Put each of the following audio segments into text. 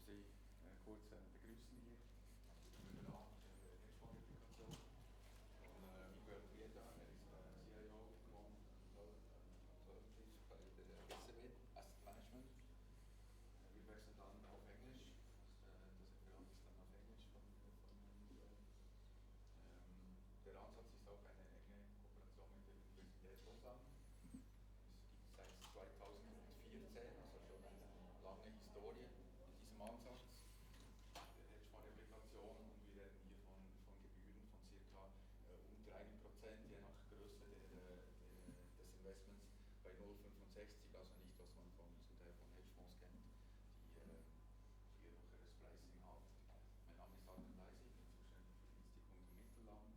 Sie kurz begrüßen hier im Rahmen der Hedgefonds-Applikation von Miguel Tiedra. Er ist CIO von 25 bei der SEB, Asset Management. Wir wechseln dann auf Englisch. Das Referat ist dann auf Englisch von Miguel. Der Ansatz ist auch eine enge Kooperation mit der Universität Lausanne. Es gibt seit 2014, also schon eine lange Historie in diesem Ansatz der Hedgefonds-Replikation, und wir reden hier von Gebühren von ca. Unter 1%, je nach Größe des Investments bei 0,65, also nicht, was man zum Teil von Hedgefonds kennt, die viel höheres Pricing haben. Mein Name ist Adrian Leisig, ich bin zuständig für Institut und Mittelland.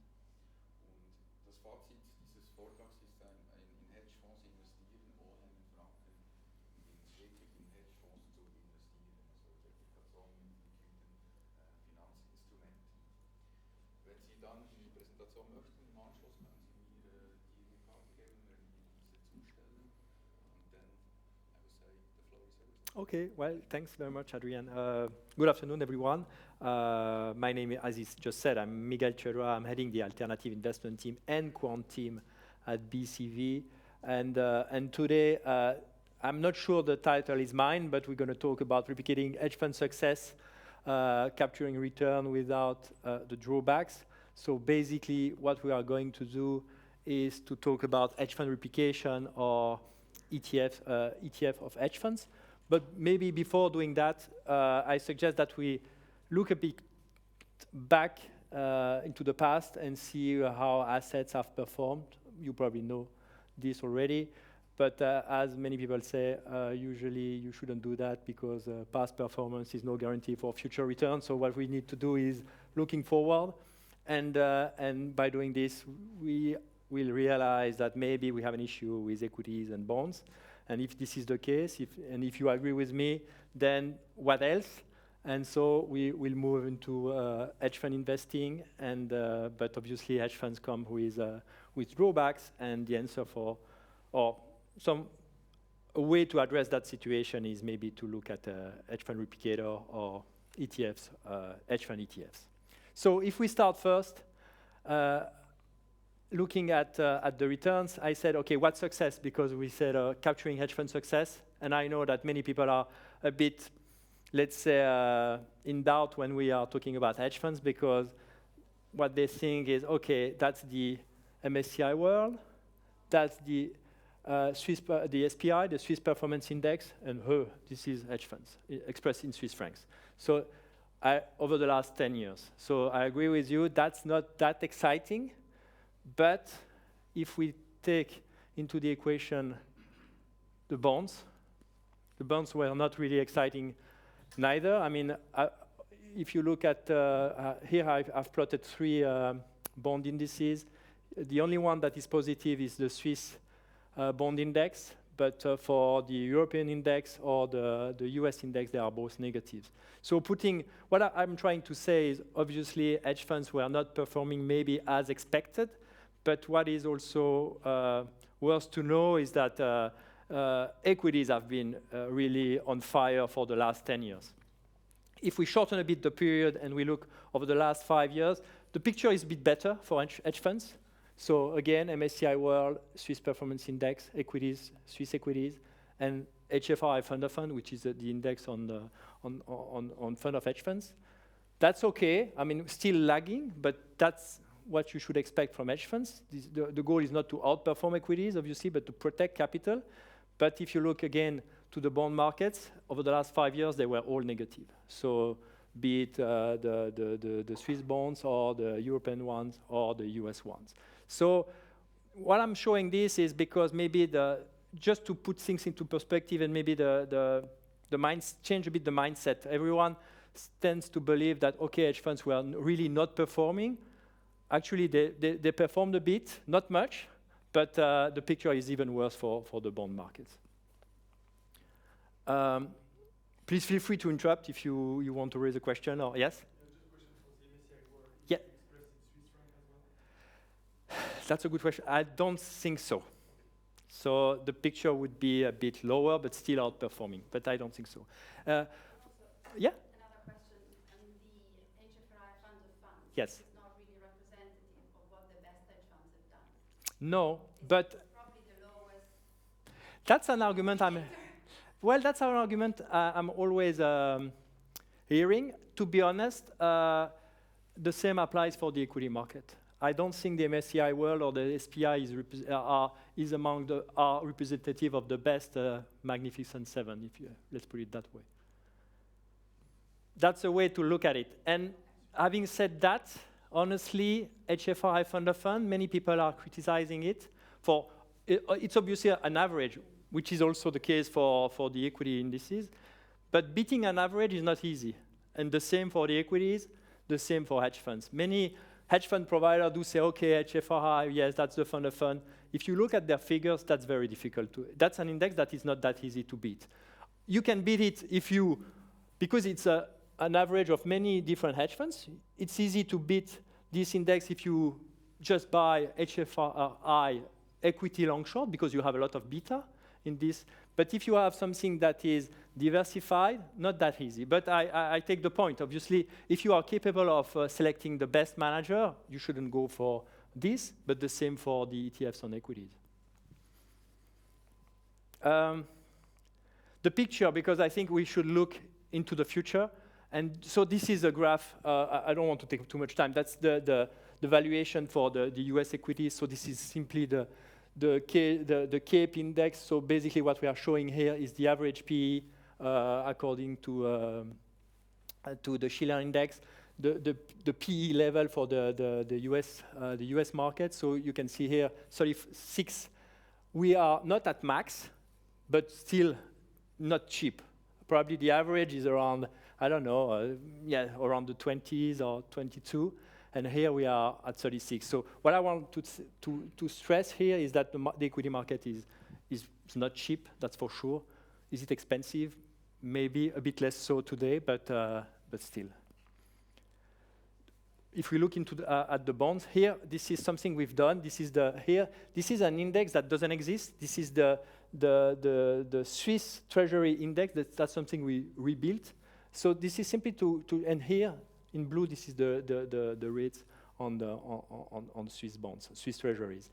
Und das Fazit dieses Vortrags ist, in Hedgefonds investieren, ohne einen Franken wirklich in Hedgefonds zu investieren, also Replikation mit liquiden Finanzinstrumenten. Wenn Sie dann die Präsentation möchten, im Anschluss können Sie mir die Karte geben, werden wir diese zustellen. Und dann, I would say, the floor is yours. Okay, well, thanks very much, Adrian. Good afternoon, everyone. My name, as is just said, I'm Miguel Tiedra. I'm heading the alternative investment team and quant team at BCV. And today, I'm not sure the title is mine, but we're going to talk about replicating hedge fund success, capturing return without the drawbacks. So basically, what we are going to do is to talk about hedge fund replication or ETF of hedge funds. But maybe before doing that, I suggest that we look a bit back into the past and see how assets have performed. You probably know this already, but as many people say, usually you shouldn't do that because past performance is no guarantee for future return. So what we need to do is looking forward, and by doing this, we will realize that maybe we have an issue with equities and bonds. And if this is the case, if you agree with me, then what else? And so we will move into hedge fund investing, but obviously hedge funds come with drawbacks, and the answer a way to address that situation is maybe to look at a hedge fund replicator or ETFs, hedge fund ETFs. So if we start first, looking at the returns, I said, okay, what's success? Because we said capturing hedge fund success, and I know that many people are a bit, let's say, in doubt when we are talking about hedge funds, because what they think is, okay, that's the MSCI World, that's the SPI, the Swiss Performance Index, and this is hedge funds, expressed in Swiss francs. So over the last 10 years. So I agree with you, that's not that exciting, but if we take into the equation the bonds were not really exciting neither. I mean, if you look at, here I've plotted 3 bond indices. The only one that is positive is the Swiss bond index, but for the European index or the US index, they are both negatives. So what I'm trying to say is, obviously, hedge funds were not performing maybe as expected, but what is also worth to know is that equities have been really on fire for the last 10 years. If we shorten a bit the period and we look over the last 5 years, the picture is a bit better for hedge funds. So again, MSCI World, Swiss Performance Index, equities, Swiss equities, and HFRI Fund of Fund, which is the index on fund of hedge funds. That's okay. I mean, still lagging, but that's what you should expect from hedge funds. The goal is not to outperform equities, obviously, but to protect capital. But if you look again to the bond markets, over the last 5 years, they were all negative. So be it the Swiss bonds or the European ones or the US ones. So what I'm showing this is because maybe just to put things into perspective and maybe change a bit the mindset. Everyone tends to believe that, okay, hedge funds were really not performing. Actually, they performed a bit, not much, but the picture is even worse for the bond markets. Please feel free to interrupt if you want to raise a question or yes? Just a question for the MSCI World. Yeah. Expressed in Swiss franc as well? That's a good question. I don't think so. So the picture would be a bit lower, but still outperforming. But I don't think so. Yeah? And Yes. It's not really representative of what the best hedge funds have done. No, but Probably the lowest. that's an argument well, that's an argument I'm always hearing. To be honest, the same applies for the equity market. I don't think the MSCI World or the SPI is among are representative of the best Magnificent Seven, if you, let's put it that way. That's a way to look at it. And having said that, honestly, HFRI fund of fund, many people are criticizing it for, it's obviously an average, which is also the case for the equity indices. But beating an average is not easy. And the same for the equities, the same for hedge funds. Many hedge fund providers do say, okay, HFRI, yes, that's the fund of fund. If you look at their figures, that's very difficult to, that's an index that is not that easy to beat. You can beat it if you, because it's an average of many different hedge funds, it's easy to beat this index if you just buy HFRI equity long short, because you have a lot of beta in this. But if you have something that is diversified, not that easy. But I take the point. Obviously, if you are capable of selecting the best manager, you shouldn't go for this, but the same for the ETFs on equities. The picture, because I think we should look into the future. And so this is a graph. I don't want to take too much time. That's the valuation for the US equities. So this is simply the CAPE index. So basically what we are showing here is the average PE according to the Schiller index, the PE level for the US market. So you can see here 36. We are not at max, but still not cheap. Probably the average is around, I don't know, around the 20s or 22. And here we are at 36. So what I want to stress here is that the equity market is not cheap, that's for sure. Is it expensive? Maybe a bit less so today, but still. If we look into at the bonds here, this is something we've done. This is this is an index that doesn't exist. This is the Swiss Treasury Index. That's something we rebuilt. So this is simply and here in blue, this is the rates on Swiss bonds, Swiss treasuries.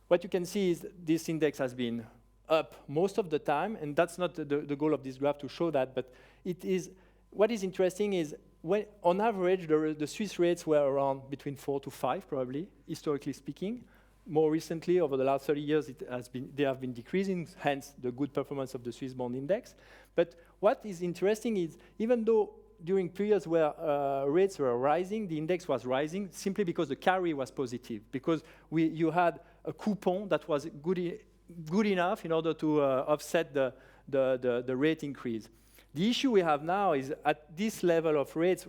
What you can see is this index has been up most of the time, and that's not the goal of this graph to show that, but it is, what is interesting is when, on average, the Swiss rates were around between 4 to 5, probably, historically speaking. More recently, over the last 30 years, they have been decreasing, hence the good performance of the Swiss bond index. But what is interesting is, even though during periods where rates were rising, the index was rising simply because the carry was positive, because you had a coupon that was good enough in order to offset the rate increase. The issue we have now is at this level of rates,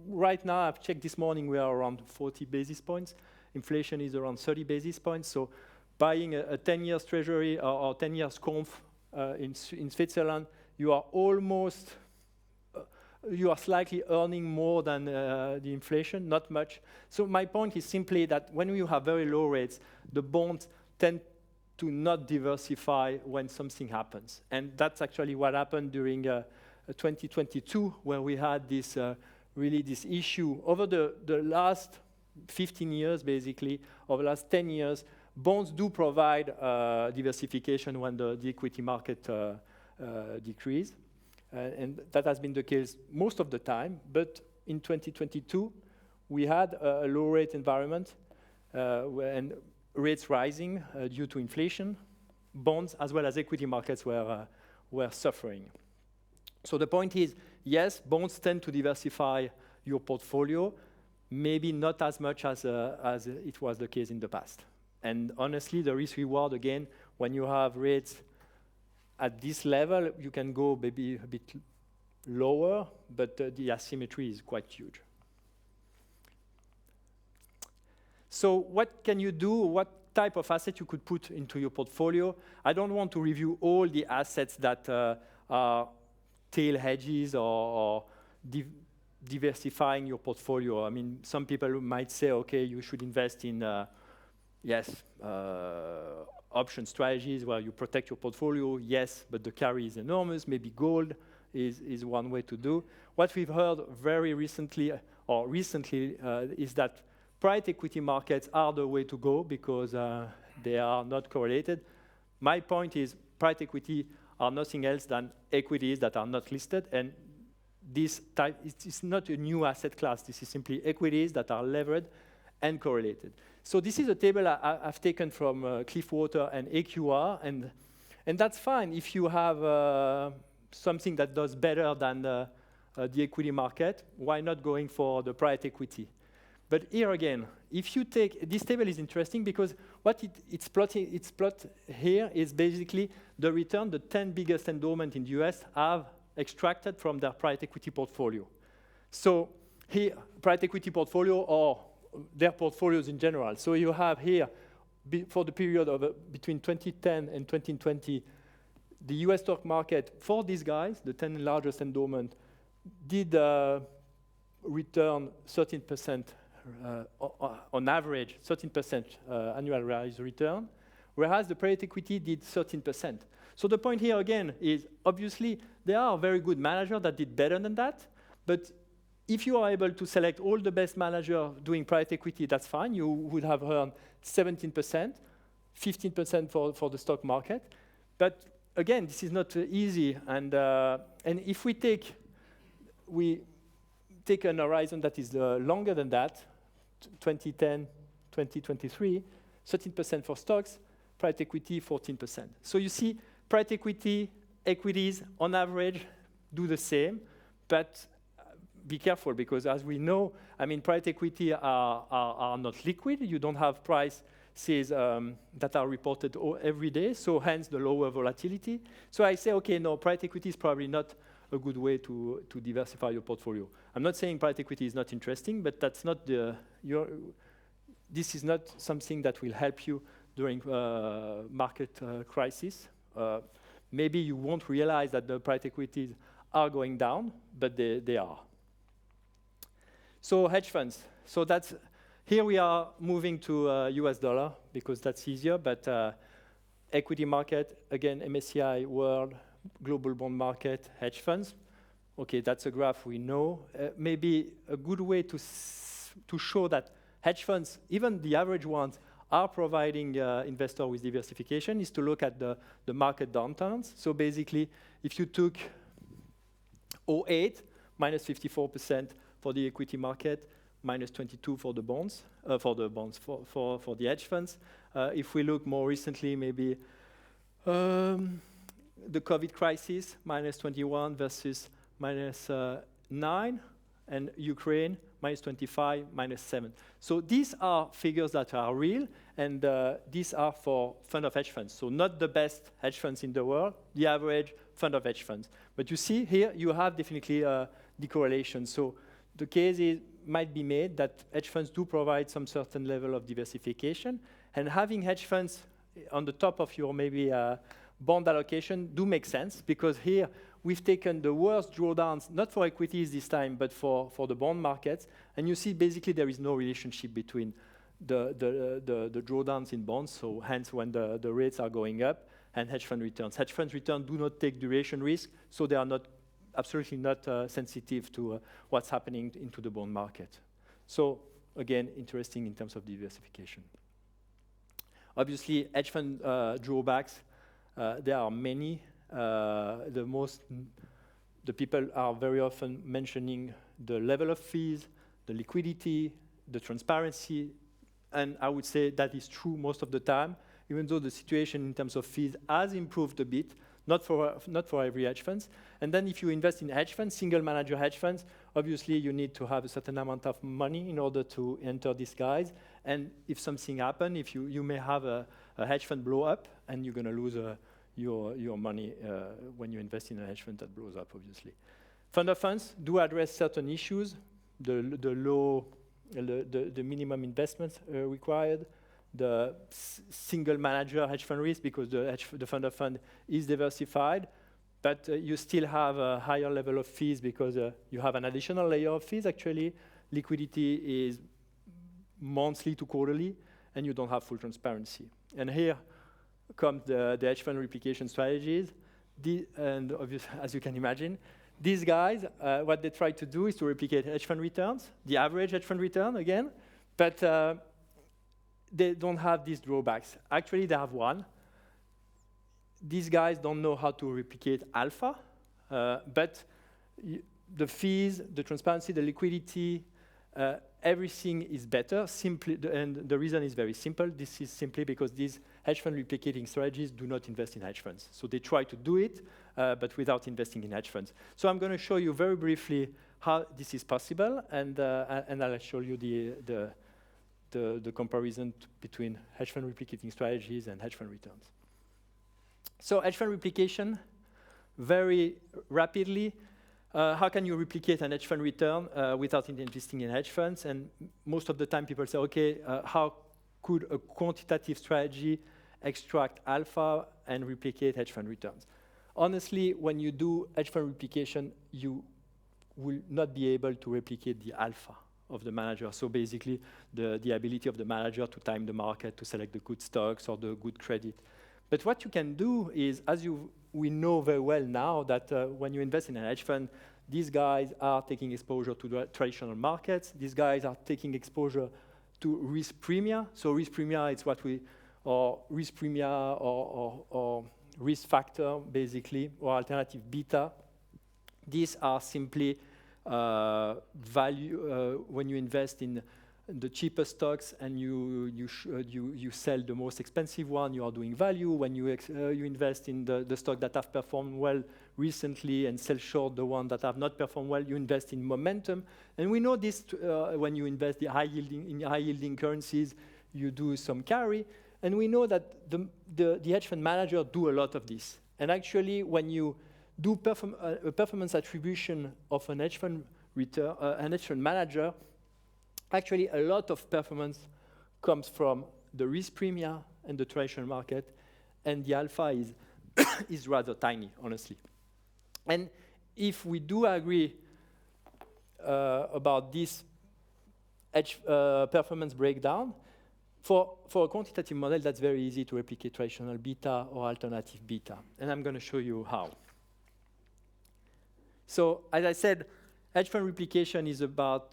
right now, I've checked this morning, we are around 40 basis points. Inflation is around 30 basis points. So buying a 10 years treasury or 10 years conf in Switzerland, you are almost, you are slightly earning more than the inflation, not much. So my point is simply that when you have very low rates, the bonds tend to not diversify when something happens. And that's actually what happened during 2022, where we had this really this issue. Over the last 15 years, basically, over the last 10 years, bonds do provide diversification when the equity market decrease. And that has been the case most of the time. But in 2022, we had a low rate environment and rates rising due to inflation. Bonds as well as equity markets were suffering. So the point is, yes, bonds tend to diversify your portfolio, maybe not as much as it was the case in the past. And honestly, the risk-reward, again, when you have rates at this level, you can go maybe a bit lower, but the asymmetry is quite huge. So what can you do? What type of asset you could put into your portfolio? I don't want to review all the assets that are tail hedges or diversifying your portfolio. I mean, some people might say, okay, you should invest in, option strategies where you protect your portfolio. Yes, but the carry is enormous. Maybe gold is one way to do. What we've heard very recently, or recently, is that private equity markets are the way to go because they are not correlated. My point is private equity are nothing else than equities that are not listed, and this type is not a new asset class. This is simply equities that are levered and correlated. So this is a table I've taken from Cliffwater and AQR, and that's fine if you have something that does better than the equity market. Why not going for the private equity? But here again, if you take this table is interesting because what it's plot here is basically the return the 10 biggest endowment in the US have extracted from their private equity portfolio. So here, private equity portfolio or their portfolios in general. So you have here, for the period of between 2010 and 2020, the US stock market for these guys, the 10 largest endowment, did return 13% on average, 13% annualized return, whereas the private equity did 13%. So the point here again is obviously there are very good managers that did better than that, but if you are able to select all the best managers doing private equity, that's fine. You would have earned 17%, 15% for the stock market. But again, this is not easy. And if we take an horizon that is longer than that, 2010, 2023, 13% for stocks, private equity, 14%. So you see, private equity, equities, on average, do the same, but be careful because as we know, I mean, private equity are not liquid. You don't have prices that are reported every day, so hence the lower volatility. So I say, okay, no, private equity is probably not a good way to diversify your portfolio. I'm not saying private equity is not interesting, but that's not this is not something that will help you during market crisis. Maybe you won't realize that the private equities are going down, but they are. So hedge funds. So that's here we are moving to US dollar because that's easier, but equity market, again, MSCI World, global bond market, hedge funds. Okay, that's a graph we know. Maybe a good way to show that hedge funds, even the average ones, are providing investors with diversification is to look at the market downturns. So basically, if you took 08, minus 54% for the equity market, minus 22 for the bonds, for the hedge funds. If we look more recently, maybe the COVID crisis, minus 21 versus minus 9, and Ukraine, minus 25, minus 7. So these are figures that are real, and these are for fund of hedge funds. So not the best hedge funds in the world, the average fund of hedge funds. But you see here, you have definitely the correlation. So the case might be made that hedge funds do provide some certain level of diversification, and having hedge funds on the top of your maybe bond allocation do make sense, because here we've taken the worst drawdowns, not for equities this time, but for the bond markets, and you see basically there is no relationship between the drawdowns in bonds, so hence when the rates are going up, and hedge fund returns. Hedge fund returns do not take duration risk, so they are not absolutely not sensitive to what's happening into the bond market. So again, interesting in terms of diversification. Obviously, hedge fund drawbacks, there are many. The people are very often mentioning the level of fees, the liquidity, the transparency, and I would say that is true most of the time, even though the situation in terms of fees has improved a bit, not for every hedge funds. And then if you invest in hedge funds, single manager hedge funds, obviously you need to have a certain amount of money in order to enter these guys. And if something happens, if you may have a hedge fund blow up, and you're going to lose your money when you invest in a hedge fund that blows up, obviously. Fund of funds do address certain issues, the minimum investments required, the single manager hedge fund risk, because the fund of fund is diversified, but you still have a higher level of fees because you have an additional layer of fees. Actually, liquidity is monthly to quarterly, and you don't have full transparency. And here comes the hedge fund replication strategies. And obviously, as you can imagine, these guys, what they try to do is to replicate hedge fund returns, the average hedge fund return again, but they don't have these drawbacks. Actually, they have one. These guys don't know how to replicate alpha, but the fees, the transparency, the liquidity, everything is better. And the reason is very simple. This is simply because these hedge fund replicating strategies do not invest in hedge funds. So they try to do it, but without investing in hedge funds. So I'm going to show you very briefly how this is possible, and I'll show you the comparison between hedge fund replicating strategies and hedge fund returns. So hedge fund replication, very rapidly. How can you replicate an hedge fund return without investing in hedge funds? And most of the time people say, okay, how could a quantitative strategy extract alpha and replicate hedge fund returns? Honestly, when you do hedge fund replication, you will not be able to replicate the alpha of the manager. So basically, the ability of the manager to time the market, to select the good stocks or the good credit. But what you can do is, we know very well now that when you invest in a hedge fund, these guys are taking exposure to the traditional markets. These guys are taking exposure to risk premia. So risk premia is risk premia or risk factor, basically, or alternative beta. These are simply value when you invest in the cheapest stocks and you sell the most expensive one, you are doing value. When you invest in the stock that have performed well recently and sell short the one that have not performed well, you invest in momentum. And we know this when you invest in high-yielding currencies, you do some carry. And we know that the hedge fund manager do a lot of this. And actually, when you do a performance attribution of an hedge fund manager, actually, a lot of performance comes from the risk premia and the traditional market, and the alpha is rather tiny, honestly. And if we do agree about this performance breakdown, for a quantitative model, that's very easy to replicate traditional beta or alternative beta. And I'm going to show you how. So, as I said, hedge fund replication is about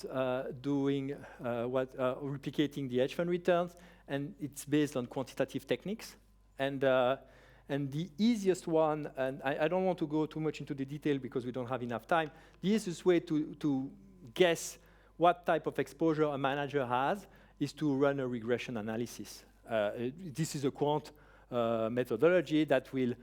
replicating the hedge fund returns, and it's based on quantitative techniques. And the easiest one, and I don't want to go too much into the detail because we don't have enough time, the easiest way to guess what type of exposure a manager has is to run a regression analysis. This is a quant methodology that will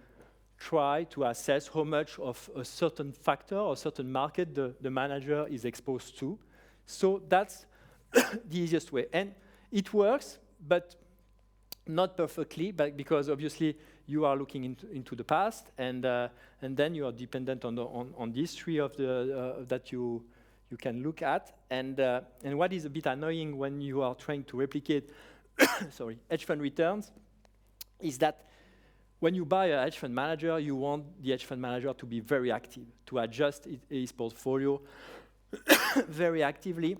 try to assess how much of a certain factor or certain market the manager is exposed to. So that's the easiest way. And it works, but not perfectly, because obviously you are looking into the past, and then you are dependent on the history of that you can look at. And what is a bit annoying when you are trying to replicate hedge fund returns is that when you buy a hedge fund manager, you want the hedge fund manager to be very active, to adjust his portfolio very actively.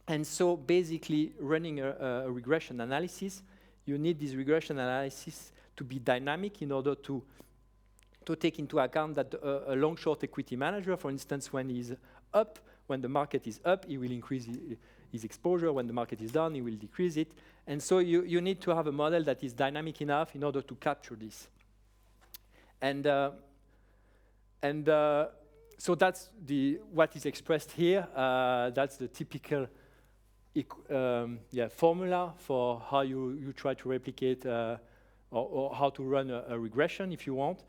And so basically running a regression analysis, you need this regression analysis to be dynamic in order to take into account that a long-short equity manager, for instance, when the market is up, he will increase his exposure. When the market is down, he will decrease it. And so you need to have a model that is dynamic enough in order to capture this. And so that's what is expressed here. That's the typical formula for how you try to replicate or how to run a regression, if you want.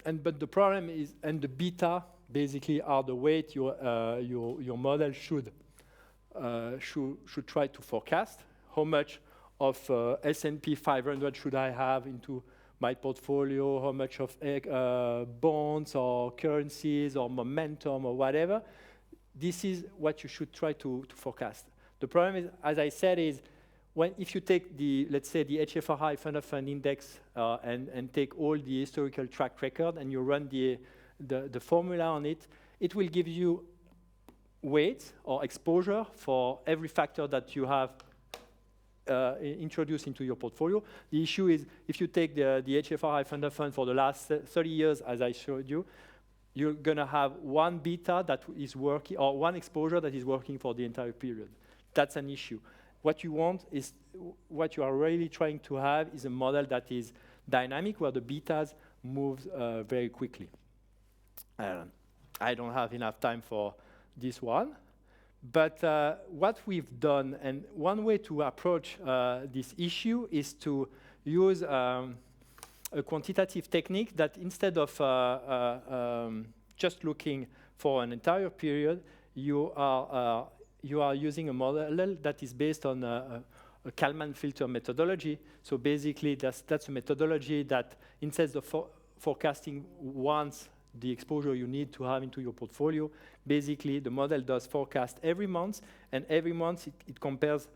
But the problem is, and the beta basically are the weight your model should try to forecast. How much of S&P 500 should I have into my portfolio? How much of bonds or currencies or momentum or whatever? This is what you should try to forecast. The problem is, as I said, is if you take let's say the HFRI Fund of Fund Index and take all the historical track record and you run the formula on it, it will give you weight or exposure for every factor that you have introduced into your portfolio. The issue is if you take the HFRI Fund of Fund for the last 30 years, as I showed you, you're gonna have one beta that is working, or one exposure that is working for the entire period. That's an issue. What you want is, what you are really trying to have is a model that is dynamic, where the betas move very quickly. I don't have enough time for this one, but what we've done, and one way to approach this issue is to use a quantitative technique that, instead of just looking for an entire period, you are using a model that is based on a Kalman filter methodology. So basically, that's a methodology that, instead of forecasting once the exposure you need to have into your portfolio, basically the model does forecast every month, and every month it compares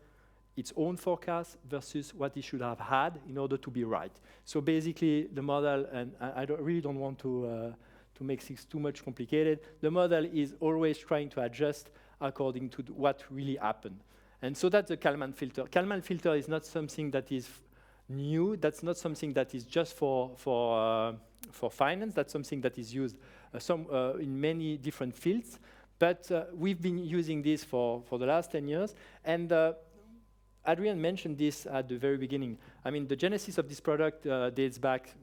its own forecast versus what it should have had in order to be right. So basically, the model, and I really don't want to make things too much complicated, the model is always trying to adjust according to what really happened. And so that's the Kalman filter. Kalman filter is not something that is new. That's not something that is just for finance. That's something that is used in many different fields. But we've been using this for the last 10 years. And Adrian mentioned this at the very beginning. I mean, the genesis of this product dates back,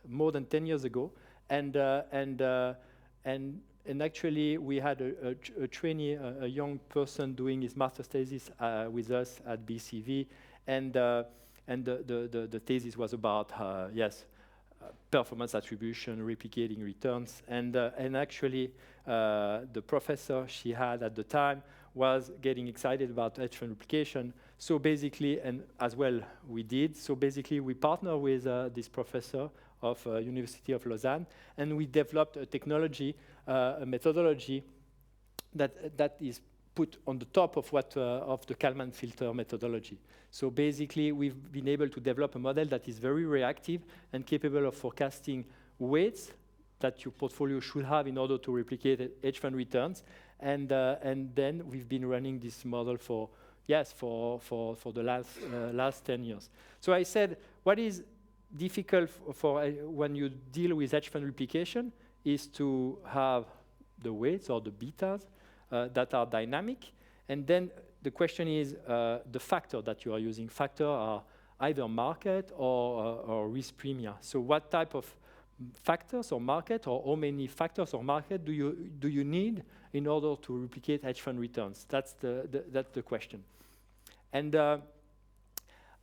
more than 10 years ago. And actually, we had a trainee, a young person doing his master's thesis with us at BCV. And the thesis was about, performance attribution, replicating returns. And actually, the professor she had at the time was getting excited about hedge fund replication. So basically, and as well we did, so basically we partnered with this professor of University of Lausanne, and we developed a technology, a methodology that is put on the top of of the Kalman filter methodology. So basically, we've been able to develop a model that is very reactive and capable of forecasting weights that your portfolio should have in order to replicate hedge fund returns. And then we've been running this model for the last 10 years. So I said, what is difficult for when you deal with hedge fund replication is to have the weights or the betas that are dynamic. And then the question is the factor that you are using. Factor are either market or risk premia. So what type of factors or market, or how many factors or market do you need in order to replicate hedge fund returns? That's the question. And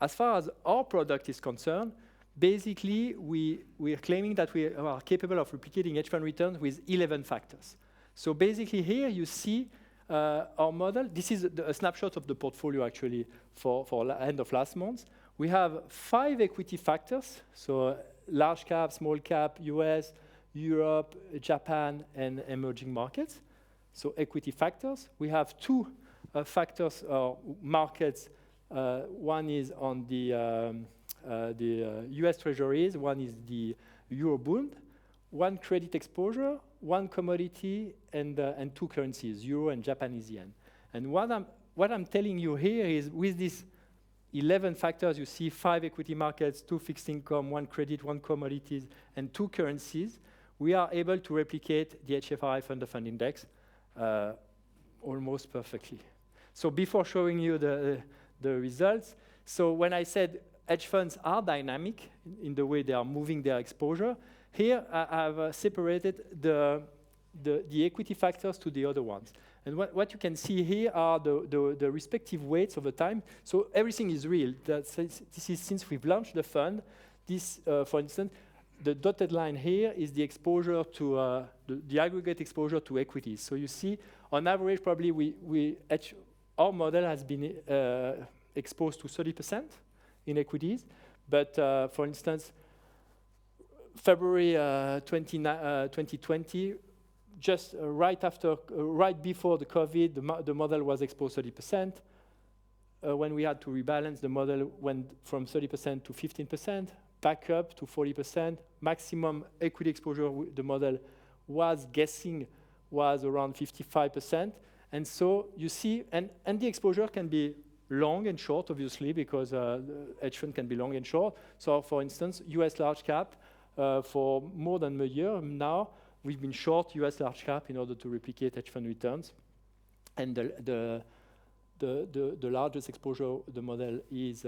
as far as our product is concerned, basically we are claiming that we are capable of replicating hedge fund returns with 11 factors. So basically here you see our model. This is a snapshot of the portfolio actually for end of last month. We have 5 equity factors, so large cap, small cap, US, Europe, Japan, and emerging markets. So equity factors. We have 2 factors or markets. One is on the US Treasuries, one is the Euro bond, 1 credit exposure, 1 commodity, and 2 currencies, Euro and Japanese yen. And what I'm telling you here is, with these 11 factors, you see 5 equity markets, 2 fixed income, 1 credit, 1 commodities, and 2 currencies. We are able to replicate the HFRI Fund of Fund Index almost perfectly. So before showing you the results, so when I said hedge funds are dynamic in the way they are moving their exposure, here I have separated the equity factors to the other ones. And what you can see here are the respective weights over time. So everything is real. This is since we've launched the fund. This, for instance, the dotted line here is the exposure to the aggregate exposure to equities. So you see, on average, probably our model has been exposed to 30% in equities. But for instance, February 2020, just right before the COVID, the model was exposed 30%. When we had to rebalance, the model went from 30% to 15%, back up to 40%. Maximum equity exposure the model was guessing was around 55%. And so you see, and the exposure can be long and short, obviously, because hedge fund can be long and short. So for instance, US large cap, for more than a year now, we've been short US large cap in order to replicate hedge fund returns. And the largest exposure the model is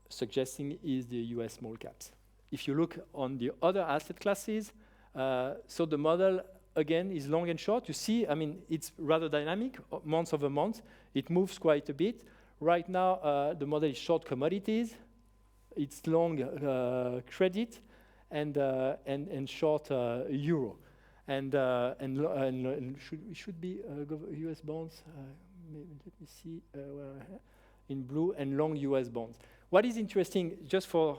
suggesting is the US small caps. If you look on the other asset classes, so the model, again, is long and short. You see, I mean, it's rather dynamic, month over month. It moves quite a bit. Right now, the model is short commodities. It's long credit and short euro. And should be US bonds. Let me see, in blue, and long US bonds. What is interesting, just for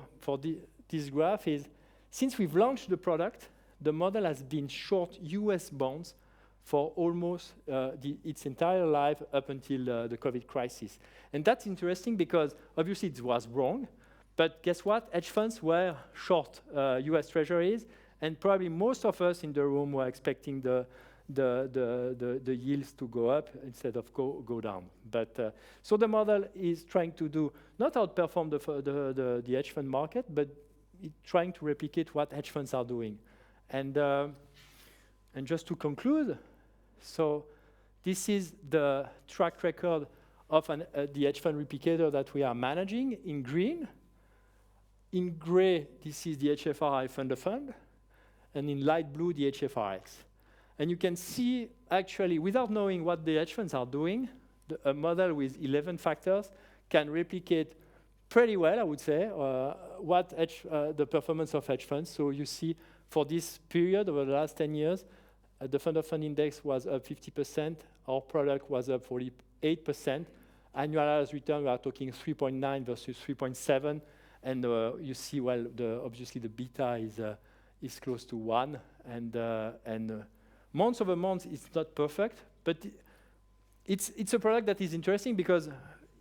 this graph, is since we've launched the product, the model has been short US bonds for almost its entire life up until the COVID crisis. And that's interesting because obviously it was wrong, but guess what? Hedge funds were short US treasuries, and probably most of us in the room were expecting the yields to go up instead of go down. But so the model is trying to do not outperform the hedge fund market, but it's trying to replicate what hedge funds are doing. And just to conclude, so this is the track record of the hedge fund replicator that we are managing in green. In gray, this is the HFRI fund of fund, and in light blue, the HFRX. And you can see, actually, without knowing what the hedge funds are doing, a model with 11 factors can replicate pretty well, I would say, what the performance of hedge funds. So you see, for this period over the last 10 years, the fund of fund index was up 50%. Our product was up 48%. Annualized return, we are talking 3.9 versus 3.7. And you see, well, obviously the beta is close to 1. And month over month, it's not perfect, but it's a product that is interesting because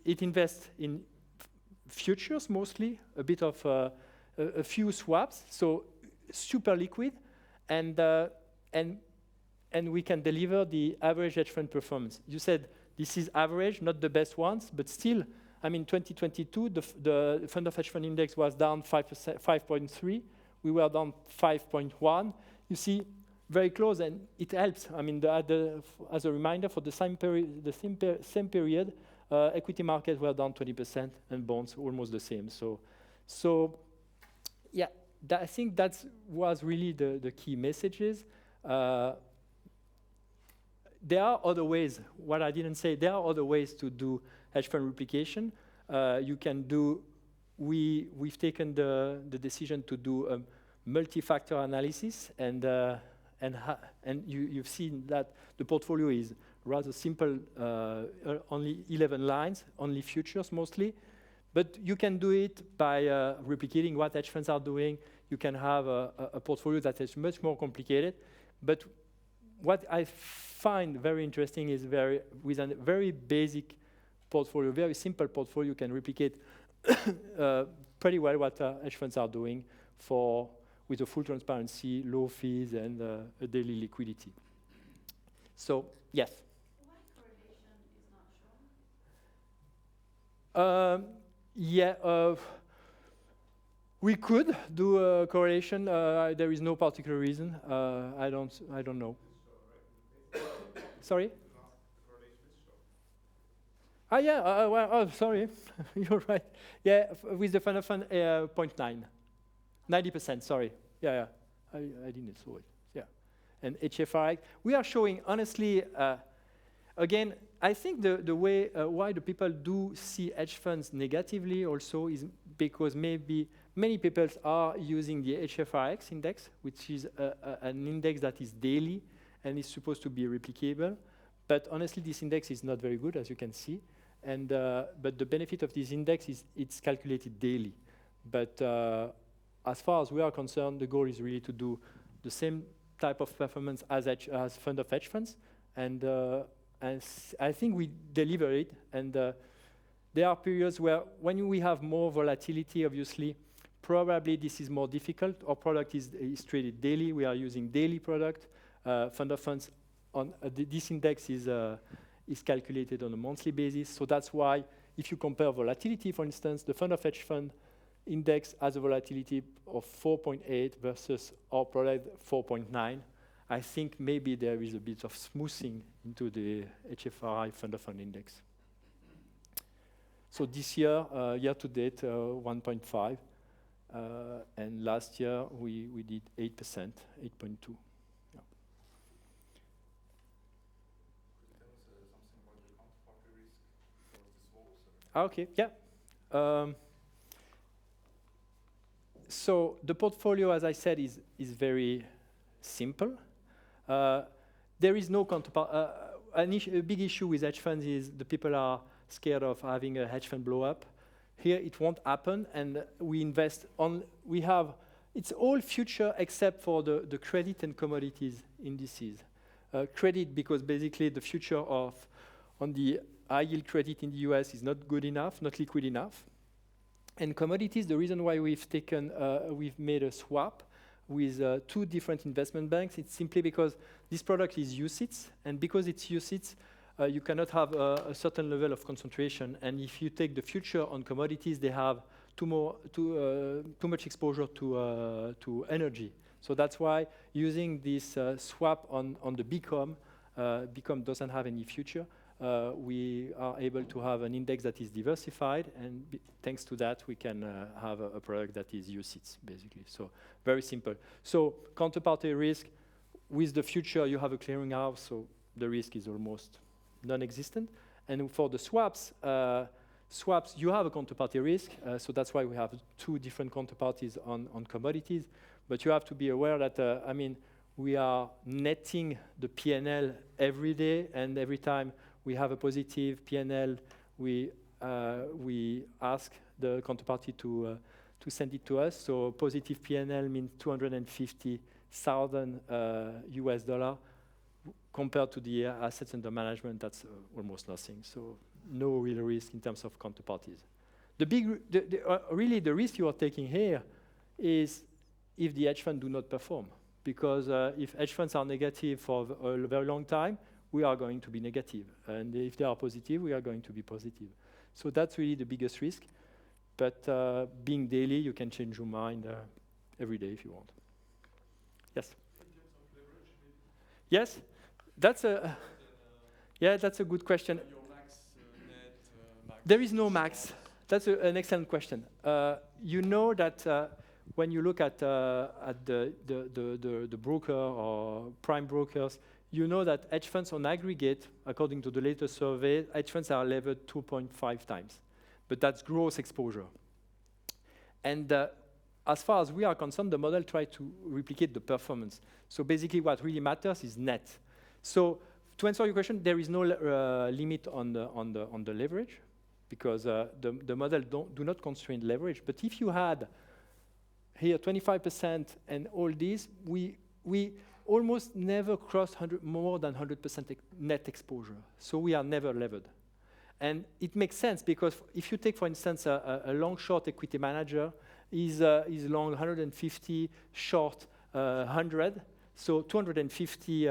it invests in futures mostly, a bit of a few swaps, so super liquid, and we can deliver the average hedge fund performance. You said this is average, not the best ones, but still, I mean, 2022, the fund of hedge fund index was down 5.3. We were down 5.1. You see, very close, and it helps. I mean, as a reminder, for the same period, equity markets were down 20%, and bonds almost the same. So yeah, I think that was really the key messages. There are other ways. What I didn't say, there are other ways to do hedge fund replication. You can do. We've taken the decision to do a multi-factor analysis, and you've seen that the portfolio is rather simple, only 11 lines, only futures mostly. But you can do it by replicating what hedge funds are doing. You can have a portfolio that is much more complicated. But what I find very interesting is with a very basic portfolio, very simple portfolio, you can replicate pretty well what hedge funds are doing with a full transparency, low fees, and a daily liquidity. So, yes? Why correlation is not shown? Yeah, we could do a correlation. There is no particular reason. I don't know. Sorry? Yeah, sorry. You're right. Yeah, with the fund of fund, 0.9. 90%, sorry. Yeah, I didn't saw it. Yeah. And HFRI, we are showing, honestly, again, I think the way why the people do see hedge funds negatively also is because maybe many people are using the HFRX index, which is an index that is daily and is supposed to be replicable. But honestly, this index is not very good, as you can see. And but the benefit of this index is it's calculated daily. But as far as we are concerned, the goal is really to do the same type of performance as fund of hedge funds. And I think we deliver it. And there are periods where when we have more volatility, obviously, probably this is more difficult. Our product is traded daily. We are using daily product. Fund of funds on this index is calculated on a monthly basis. So that's why if you compare volatility, for instance, the fund of hedge fund index has a volatility of 4.8 versus our product 4.9. I think maybe there is a bit of smoothing into the HFRI fund of fund index. So this year, year to date, 1.5. And last year, we did 8%, 8.2. Could you tell us something about the counterparty risk for the swaps? Okay, yeah. So the portfolio, as I said, is very simple. There is no counterpart. A big issue with hedge funds is the people are scared of having a hedge fund blow up. Here it won't happen, and we invest on. We have it's all future except for the credit and commodities indices. Credit because basically the future on the high yield credit in the US is not good enough, not liquid enough. And commodities, the reason why we've made a swap with 2 different investment banks, it's simply because this product is UCITS, and because it's UCITS, you cannot have a certain level of concentration. And if you take the future on commodities, they have too much exposure to energy. So that's why using this swap on the BCOM, BCOM doesn't have any future. We are able to have an index that is diversified, and thanks to that, we can have a product that is UCITS, basically. So very simple. So counterparty risk, with the future, you have a clearinghouse, so the risk is almost non-existent. And for the swaps, you have a counterparty risk, so that's why we have 2 different counterparties on commodities. But you have to be aware that, we are netting the P&L every day, and every time we have a positive P&L, we ask the counterparty to send it to us. So positive P&L means $250,000 US dollar. Compared to the assets under management, that's almost nothing. So no real risk in terms of counterparties. Really the risk you are taking here is if the hedge fund do not perform. Because if hedge funds are negative for a very long time, we are going to be negative. And if they are positive, we are going to be positive. So that's really the biggest risk. But being daily, you can change your mind every day if you want. Yes? In terms of leverage, maybe? Yes? That's a good question. Your max, net, max. There is no max. That's an excellent question. You know that when you look at the broker or prime brokers, you know that hedge funds on aggregate, according to the latest survey, hedge funds are levered 2.5 times. But that's gross exposure. And as far as we are concerned, the model tries to replicate the performance. So basically what really matters is net. So to answer your question, there is no limit on the leverage, because the model do not constrain leverage. But if you had here 25% and all these, we almost never cross more than 100% net exposure. So we are never levered. And it makes sense because if you take, for instance, a long-short equity manager, is long 150, short 100, so 250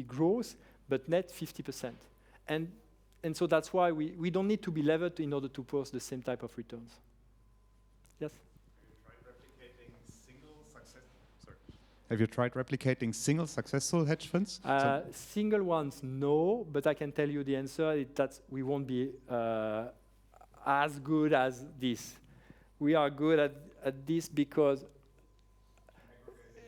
gross, but net 50%. And so that's why we don't need to be levered in order to post the same type of returns. Yes? Have you tried replicating single successful hedge funds? Single ones, no, but I can tell you the answer, that we won't be as good as this. We are good at this because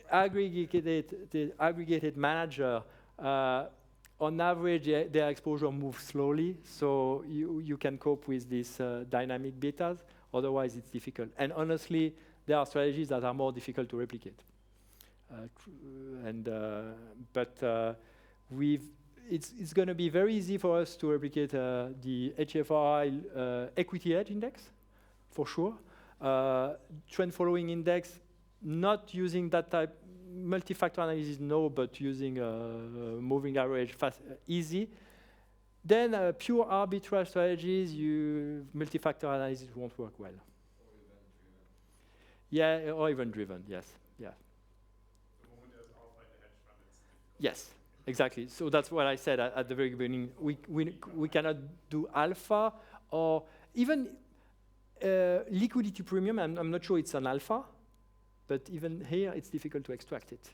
the aggregated manager, on average, their exposure moves slowly, so you can cope with these dynamic betas. Otherwise, it's difficult. And honestly, there are strategies that are more difficult to replicate. It's going to be very easy for us to replicate the HFRI equity hedge index, for sure. Trend following index, not using that type, multi-factor analysis, no, but using moving average, fast, easy. Then pure arbitrage strategies, multi-factor analysis won't work well. Yeah, or event driven, yes, yeah. Yes, exactly. So that's what I said at the very beginning. We cannot do alpha or even liquidity premium. I'm not sure it's an alpha, but even here it's difficult to extract it.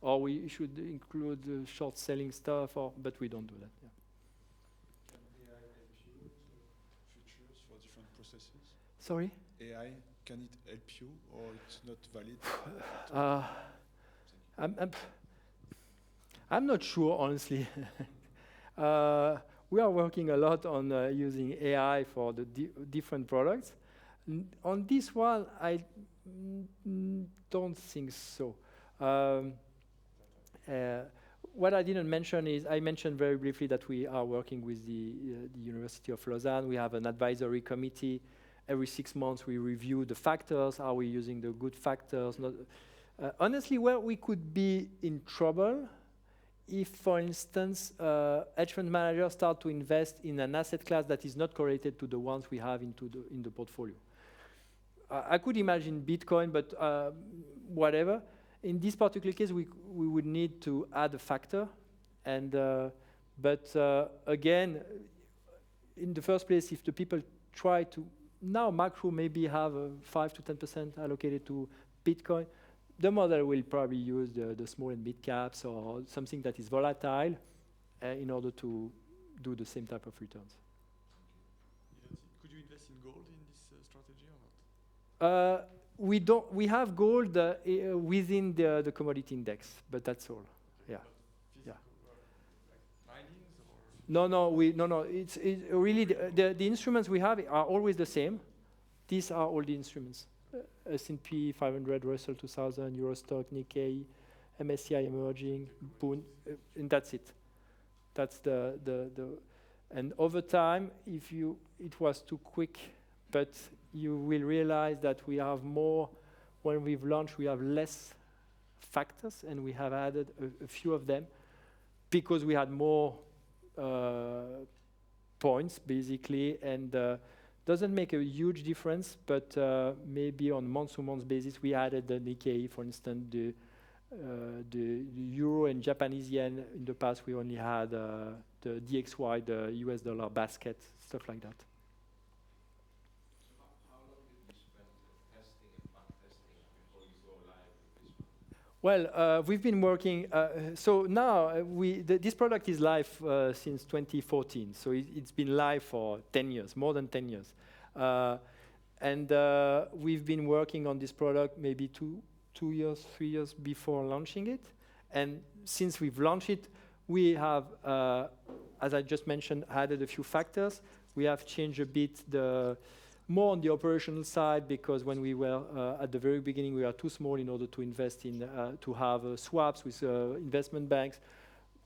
or we should include short selling stuff, but we don't do that. Yeah. Can AI help you to features for different processes? Sorry? AI, can it help you or it's not valid? I'm not sure, honestly. We are working a lot on using AI for the different products. On this one, I don't think so. What I didn't mention is, I mentioned very briefly that we are working with the University of Lausanne. We have an advisory committee. Every 6 months, we review the factors. Are we using the good factors? Honestly, where we could be in trouble, if, for instance, hedge fund managers start to invest in an asset class that is not correlated to the ones we have in the portfolio. I could imagine Bitcoin, but whatever. In this particular case, we would need to add a factor. But again, in the first place, if the people try to, now macro maybe have 5 to 10% allocated to Bitcoin, the model will probably use the small and mid caps or something that is volatile in order to do the same type of returns. Could you invest in gold in this strategy or not? We don't. We have gold within the commodity index, but that's all. Yeah. Physical, like minings or? No. It's really the instruments we have are always the same. These are all the instruments. S&P 500, Russell 2000, Eurostock, Nikkei, MSCI Emerging, Bund, and that's it. That's and over time, it was too quick, but you will realize that we have more. When we've launched, we have less factors, and we have added a few of them because we had more points, basically, and doesn't make a huge difference, but maybe on month-to-month basis, we added the Nikkei, for instance, the Euro and Japanese yen. In the past, we only had the DXY, the US dollar basket, stuff like that. So how long did you spend testing and back testing before you go live with this one? Well, we've been working. So now this product is live since 2014. So it's been live for 10 years, more than 10 years, and we've been working on this product maybe 2 years, 3 years before launching it. And since we've launched it, we have, as I just mentioned, added a few factors. We have changed a bit more on the operational side, because when we were at the very beginning, we were too small in order to invest in to have swaps with investment banks.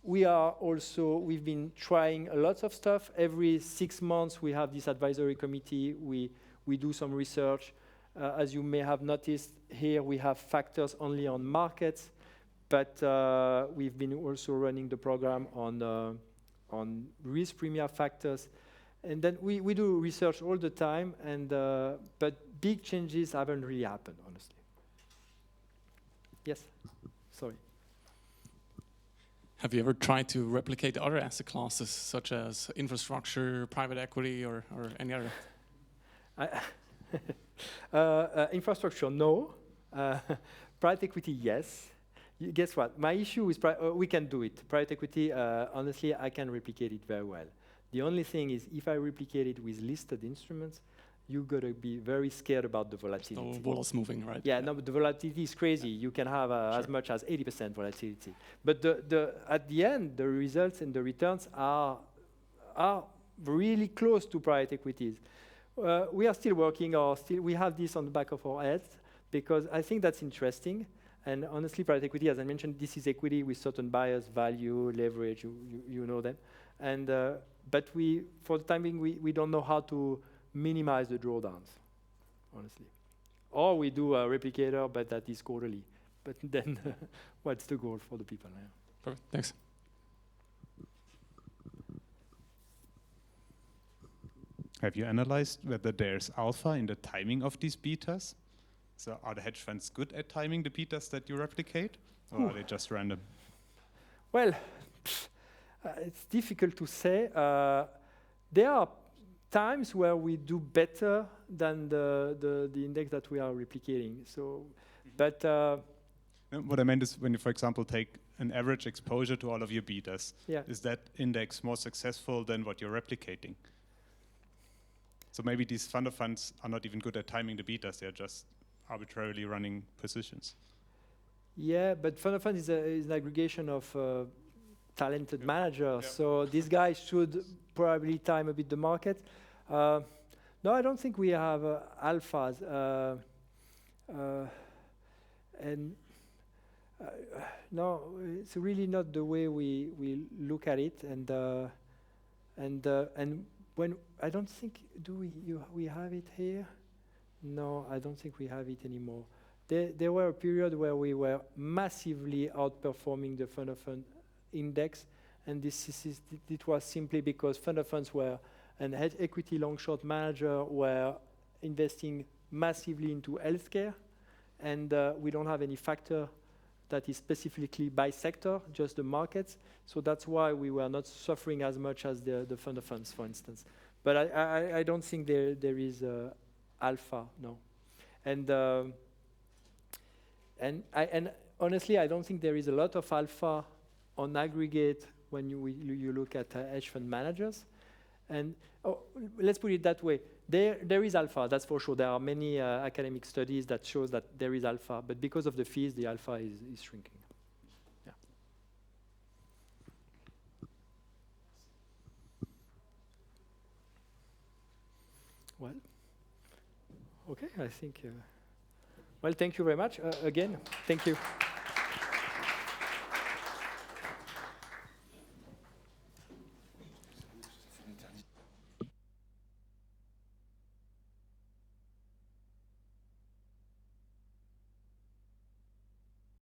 We've been trying a lot of stuff. Every 6 months, we have this advisory committee. We do some research. As you may have noticed, here we have factors only on markets, but we've been also running the program on risk premia factors. And then we do research all the time, but big changes haven't really happened, honestly. Yes? Sorry. Have you ever tried to replicate other asset classes, such as infrastructure, private equity, or any other? Infrastructure, no. Private equity, yes. Guess what? My issue is we can do it. Private equity, honestly, I can replicate it very well. The only thing is, if I replicate it with listed instruments, you gotta be very scared about the volatility. So wall's moving, right? Yeah, no, but the volatility is crazy. You can have as much as 80% volatility. But at the end, the results and the returns are really close to private equities. We are still working, we have this on the back of our heads, because I think that's interesting. And honestly, private equity, as I mentioned, this is equity with certain bias, value, leverage, you know them. And but for the time being, we don't know how to minimize the drawdowns, honestly. Or we do a replicator, but that is quarterly. But then, what's the goal for the people? Yeah. Perfect, thanks. Have you analyzed whether there's alpha in the timing of these betas? So are the hedge funds good at timing the betas that you replicate, or are they just random? Well, it's difficult to say. There are times where we do better than the index that we are replicating. So, but No, what I meant is when you, for example, take an average exposure to all of your betas, Yeah. is that index more successful than what you're replicating? So maybe these fund of funds are not even good at timing the betas, they're just arbitrarily running positions. Yeah, but fund of fund is an aggregation of talented managers. Yeah. So these guys should probably time a bit the market. No, I don't think we have alphas. No, it's really not the way we look at it. And when I don't think we have it here. No, I don't think we have it anymore. There were a period where we were massively outperforming the fund of fund index, and it was simply because fund of funds were an equity long short manager were investing massively into healthcare, and we don't have any factor that is specifically by sector, just the markets. So that's why we were not suffering as much as the fund of funds, for instance. But I don't think there is alpha, no. And honestly, I don't think there is a lot of alpha on aggregate when you look at hedge fund managers. And let's put it that way. There is alpha, that's for sure. There are many academic studies that shows that there is alpha, but because of the fees, the alpha is shrinking. Yeah. Well, okay, I think. Well, thank you very much. Again, thank you.